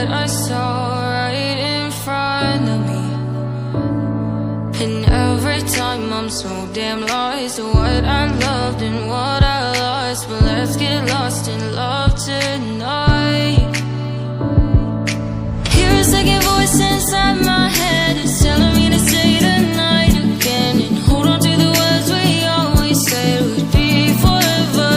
what I saw right in front of me. And every time I'm so damn lost to what I loved and what I lost. But let's get lost in love tonight. Hear a second voice inside my head, it's telling me to stay tonight again. And hold on to the words we always said would be forever,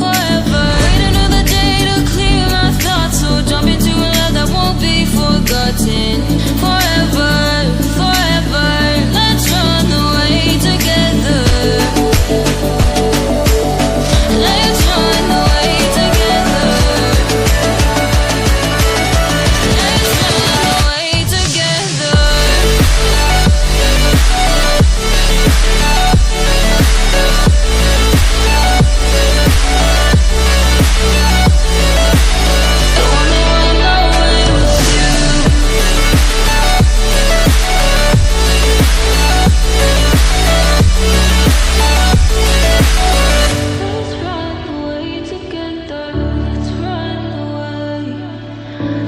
forever. Wait another day to clear my thoughts, so jump into a love that won't be forgotten. Forever, forever, let's run away together. Let's run away together. Let's run away together. I wanna run away with you. Let's run away together. Let's run away.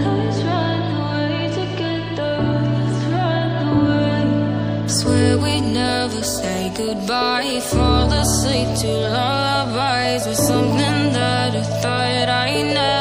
Let's run away together. Let's run away. Swear we'd never say goodbye. Fall asleep to lullabies with something that I thought I never